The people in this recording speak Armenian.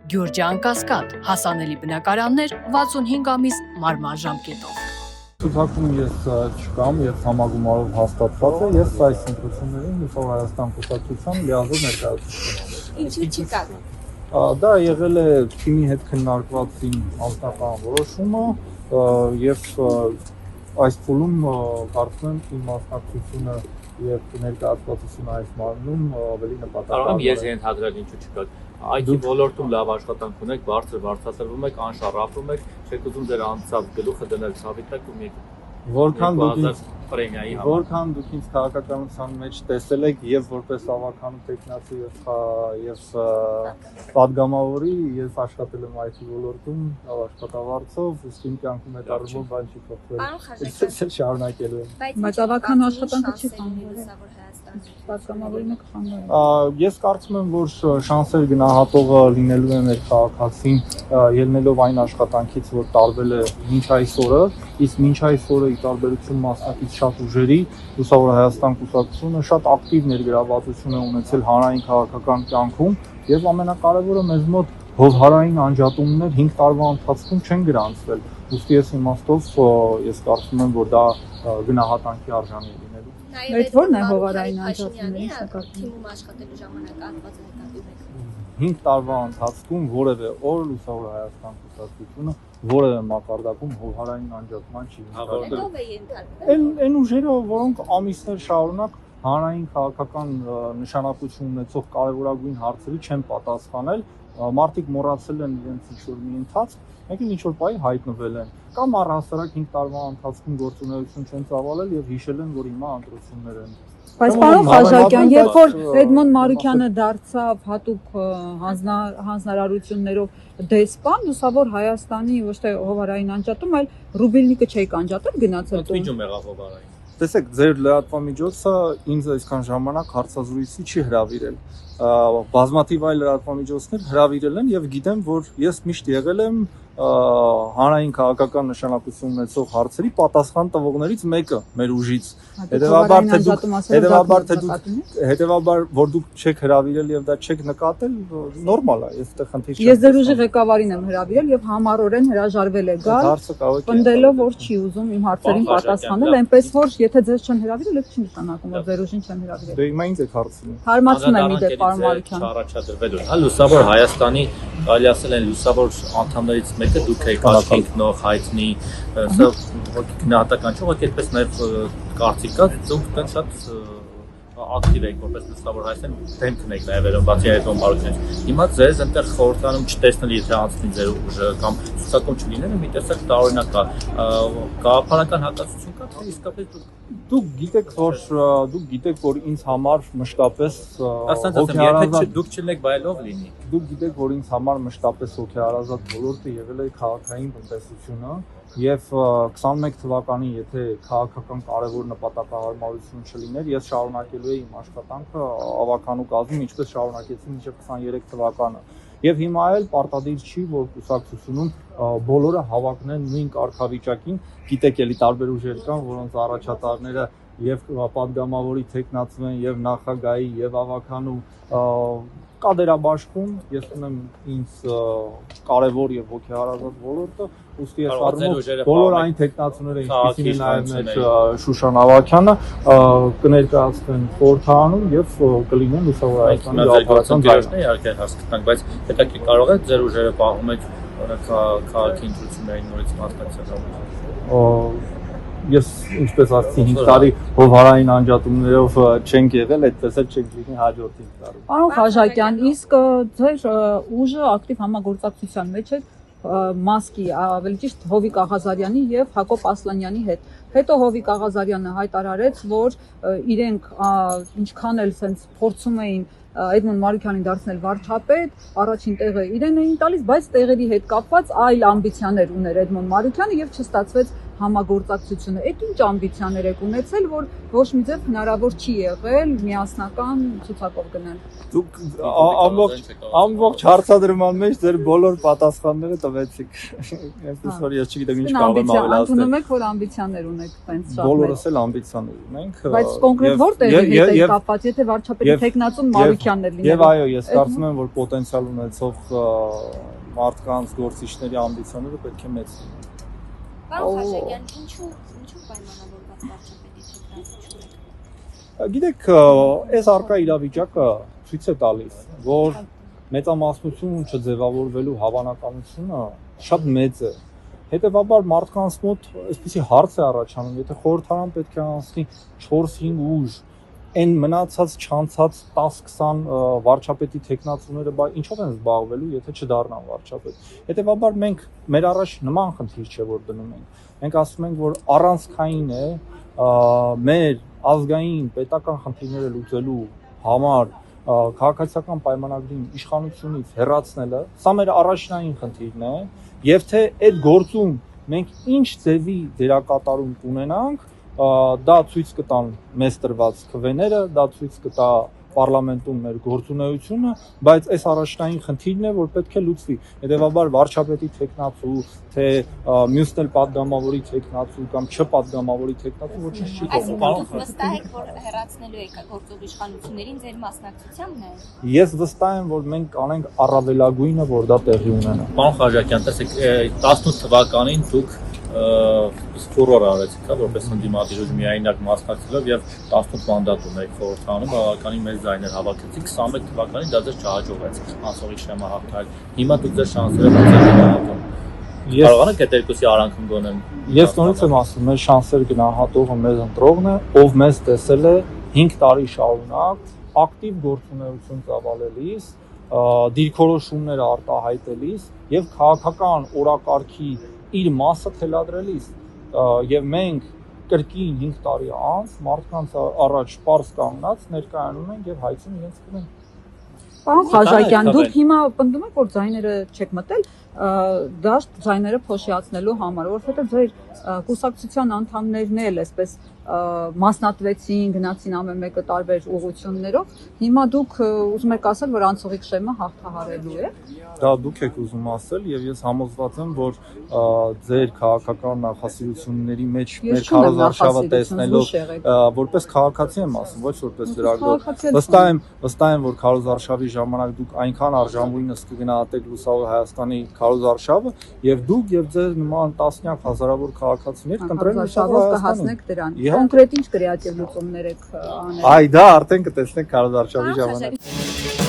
Գյուրջան Կասկադ, հասանելի բնակարաններ 65 ամիս մարման ժամկետով։ Ցուցակում ես չկամ, ես համագումարով հաստատված եմ, ես այս ընտրություններին Լուսավոր Հայաստան կուսակցության լիազոր ներկայացուցիչ եմ։ Ինչու չկաք։ Դա եղել է թիմի հետ քննարկված իմ անձնական որոշումը եւ այս փուլում կարծում եմ իմ մասնակցությունը եւ ներկայացվածությունը այս մարմնում ավելի նպատակավոր է։ Կարող եմ ես ենթադրել ինչու չկաք։ IT ոլորտում լավ աշխատանք ունեք, բարձր վարձատրվում եք, անշարժվում եք, չեք ուզում ձեր անձամբ գլուխը դնել ցավիտակ ու մի Որքան դուք ինձ քաղաքականության մեջ տեսել եք եւ որպես ավականու տեխնացի եւ падգամավորի, ես աշխատել եմ IT ոլորտում, աշխատավարձով, իսկ իմ կյանքում այդ առումով բան չի փոխվել։ Շարունակելու եմ։ Բայց ավականու աշխատանքը չի խանգարել։ Պատգամավորի մեկ խանգարել։ Ես կարծում եմ, որ շանսեր գնահատողը լինելու է մեր քաղաքացին, ելնելով այն աշխատանքից, որ տարվել է մինչ այսօրը, իսկ մինչ այսօրը ի տարբերություն մասնակից շատ ուժերի, Լուսավոր Հայաստան կուսակցությունը շատ ակտիվ ներգրավվածություն է ունեցել հանրային քաղաքական կյանքում եւ ամենակարևորը մեզ մոտ հովհարային անջատումներ 5 տարվա ընթացքում չեն գրանցվել։ Ուստի այս իմաստով ես կարծում եմ, որ դա գնահատանքի արժանի է լինելու։ Այդ ո՞րն է հովհարային անջատումների նկատմամբ։ Թիմում աշխատելու ժամանակ ահված նկատի ունեք։ 5 տարվա ընթացքում որևէ օր Լուսավոր Հայաստան կուսակցությունը որևէ մակարդակում հովհարային անջատման չի Հետո է ենթարկվել։ Այն ուժերը, որոնք ամիսներ շարունակ հանրային քաղաքական նշանակություն ունեցող կարևորագույն հարցերի չեն պատասխանել, մարդիկ մոռացել են իրենց ինչ-որ մի ընթացք, եկել ինչ-որ պահի հայտնվել են, կամ առհասարակ 5 տարվա ընթացքում գործունեություն չեն ծավալել եւ հիշել են, որ հիմա ընտրություններ են։ Բայց պարոն Խաչատյան, երբ որ Էդմոն Մարուկյանը դարձավ հատուկ հանձնարարություններով դեսպան, Լուսավոր Հայաստանի ոչ թե հովհարային անջատում, այլ ռուբիլնիկը չէիք անջատել, գնացել տուն։ Ինչ եղավ հովհարային։ Տեսեք, ձեր լրատվամիջոցը ինձ այսքան ժամանակ հարցազրույցի չի հրավիրել։ Բազմաթիվ այլ լրատվամիջոցներ հրավիրել են եւ գիտեմ, որ ես միշտ եղել եմ հանրային քաղաքական նշանակություն ունեցող հարցերի պատասխան տվողներից մեկը մեր ուժից։ Հետևաբար որ դուք չեք հրավիրել եւ դա չեք նկատել, նորմալ է, ես այդտեղ խնդիր չեմ։ Ես ձեր ուժի ղեկավարին եմ հրավիրել եւ համառորեն հրաժարվել է գալ, պնդելով որ չի ուզում իմ հարցերին պատասխանել, այնպես որ եթե ձեզ չեն հրավիրել, դա չի նշանակում որ ձեր ուժին չեն հրավիրել։ Դե հիմա ինձ եք հարցնում։ Հարմացնում եմ իդեպ պարոն Մարուկյան։ Առաջադրվելու։ Հա Լուսավոր Հայաստանի կարելի ասել են լուսավոր անդամներից մեկը դուք եք աշխատող հայտնի, սա գնահատական չէ, ուղղակի այդպես նաև կարծիք կա, դուք տենց շատ ակտիվ եք որպես Լուսավոր Հայաստան դեմքն եք նաև երբ բացի այդ Մարուկյանից։ Հիմա ձեզ այնտեղ խորհրդանում չտեսնել, եթե անցնի ձեր ուժը կամ ցուցակում չլինելը մի տեսակ տարօրինակ կա։ Գաղափարական հակասություն կա, թե իսկապես դուք գիտեք, որ ինձ համար մշտապես հոգեհարազատ դուք չլինեք բայելով լինի։ Դուք գիտեք, որ ինձ համար մշտապես հոգեհարազատ ոլորտը եղել է քաղաքային տնտեսությունը եւ 21 թվականին եթե քաղաքական կարևոր նպատակահարմարություն չլիներ, ես շարունակելու էի իմ աշխատանքը ավականու կազմում, ինչպես շարունակեցի մինչև 23 թվականը։ Եվ հիմա էլ պարտադիր չի, որ կուսակցությունում բոլորը հավակնեն նույն կարգավիճակին, գիտեք էլի տարբեր ուժեր կան, որոնց առաջատարները եւ падգամավորի տեխնացվեն եւ նախագահի եւ ավականու կա դերաբաշխում, ես ունեմ ինձ կարևոր եւ հոգեհարազատ ոլորտը, ուստի ես առնով բոլոր այն տեխնացուները, ինչպիսին է նաեւ մեր Շուշան Ավագյանը, կներկայացվեն խորհրդարանում եւ կլինեն Լուսավոր Հայաստանի գաղափարական ձայնը, իհարկե հասկանանք, բայց հետաքրքիր կարող է ձեր ուժերը պահում եք քաղաքի ընտրություններին նորից մասնակցել։ Ես ինչպես ասացի 5 տարի հովհարային անջատումներով չենք եղել, այդպես էլ չենք լինի հաջորդ 5 տարում։ Պարոն Խաչատյան, իսկ ձեր ուժը ակտիվ համագործակցության մեջ է Մասկի, ավելի ճիշտ Հովիկ Աղազարյանի եւ Հակոբ Ասլանյանի հետ։ Հետո Հովիկ Աղազարյանը հայտարարեց, որ իրենք ինչքան էլ sense փորձում էին Էդմոն Մարուկյանին դարձնել վարչապետ, առաջին տեղը իրեն էին տալիս, բայց տեղերի հետ կապված այլ ամբիցիաներ ուներ Էդմոն Մարուկյանը եւ չստացվեց համագործակցությունը, այդ ինչ ամբիցիաներ եք ունեցել, որ ոչ մի ձև հնարավոր չի եղել միասնական ցուցակով գնալ։ Դուք ամբողջ հարցադրման մեջ ձեր բոլոր պատասխանները տվեցիք։ Այսպես որ ես չգիտեմ ինչ կարող եմ ավելացնել։ Ընդունում եք, որ ամբիցիաներ ունեք տենց շատ։ Բոլորս էլ ամբիցիաներ ունենք։ Բայց կոնկրետ որտեղ է կապված, եթե վարչապետի տեխնացուն Մարուկյանն էր լինել։ Եվ այո, ես կարծում եմ, որ պոտենցիալ ունեցող մարդկանց գործիչների ամբիցիաները պետք է մեծ լինեն։ Պարոն Խաչատրյան, ինչու պայմանավորված վարչապետի տեխնացություն եք։ Գիտեք, այս արկա իրավիճակը ցույց է տալիս, որ մեծամասնություն չձևավորվելու հավանականությունը շատ մեծ է։ Հետևաբար մարդկանց մոտ այսպիսի հարց է առաջանում, եթե խորհրդարան պետք է անցնի 4-5 ուժ, այն մնացած չանցած 10-20 վարչապետի տեխնացուները ինչով են զբաղվելու, եթե չդառնան վարչապետ։ Հետևաբար մենք մեր առաջ նման խնդիր չէ, որ դնում ենք։ Մենք ասում ենք, որ առանցքային է մեր ազգային պետական խնդիրները լուծելու համար քաղաքացիական պայմանագրին իշխանությունից հեռացնելը, սա մեր առաջնային խնդիրն է, եւ թե այդ գործում մենք ինչ ձևի դերակատարում կունենանք, դա ցույց կտան մեզ տրված քվեները, դա ցույց կտա պարլամենտում մեր գործունեությունը, բայց այս առաջնային խնդիրն է, որ պետք է լուծվի։ Հետևաբար վարչապետի տեխնացու, թե մյուսն էլ պատգամավորի տեխնացու կամ չպատգամավորի տեխնացու ոչինչ չի կողմում։ Այսինքն վստահ եք, որ հեռացնելու եք գործող իշխանություններին ձեր մասնակցությամբ է։ Ես վստահ եմ, որ մենք կանենք առավելագույնը, որ դա տեղի ունենա։ Պարոն Խաչատրյան, տեսեք, 18 թվականին դուք ֆուրոր արեցիք, որպես ընդդիմադիր ուժ միայնակ մասնակցելով եւ 18 մանդատ ունեք խորհրդարանում, բավականին մեծ ձայներ հավաքեցիք, 21 թվականին դա ձեզ չհաջողվեց անցողի շեմը հաղթալ։ Հիմա դուք ձեր շանսերը բացատրում եք։ Կարող եք այդ երկուսի արանքում գոնեմ։ Ես նորից եմ ասում, մեր շանսեր գնահատողը մեզ ընտրողն է, ով մեզ տեսել է 5 տարի շարունակ ակտիվ գործունեություն ծավալելիս, դիրքորոշումներ արտահայտելիս եւ քաղաքական օրակարգի իր մասը թելադրելիս եւ մենք կրկին 5 տարի անց մարդկանց առաջ պարզ կանգնած ներկայանում ենք եւ հայցում իրենց կնեն։ Պարոն Խաչատրյան, դուք հիմա պնդում եք, որ ձայները չեք մտել, դաշտ ձայները փոշիացնելու համար, որովհետեւ ձեր կուսակցության անդամներն էլ այսպես մասնատվեցին, գնացին ամեն մեկը տարբեր ուղղություններով։ Հիմա դուք ուզում եք ասել, որ անցողիկ շեմը հաղթահարելու է։ Դա դուք եք ուզում ասել եւ ես համոզված եմ, որ ձեր քաղաքական նախասիրությունների մեջ մեր քարոզարշավը տեսնելով որպես քաղաքացի եմ ասում, ոչ որպես լրագրող։ Վստահ եմ, որ քարոզարշավի ժամանակ դուք այնքան արժանվույնս կգնահատեք Լուսավոր Հայաստանի քարոզարշավը եւ դուք եւ ձեր նման տասնյակ հազարավոր քաղաքացիներ կընտրեն Լուսավոր Հայաստանին։ Կոնկրետ ինչ կրեատիվ լուծումներ եք անել։ Այ դա արդեն կտեսնեք քարոզարշավի ժամանակ։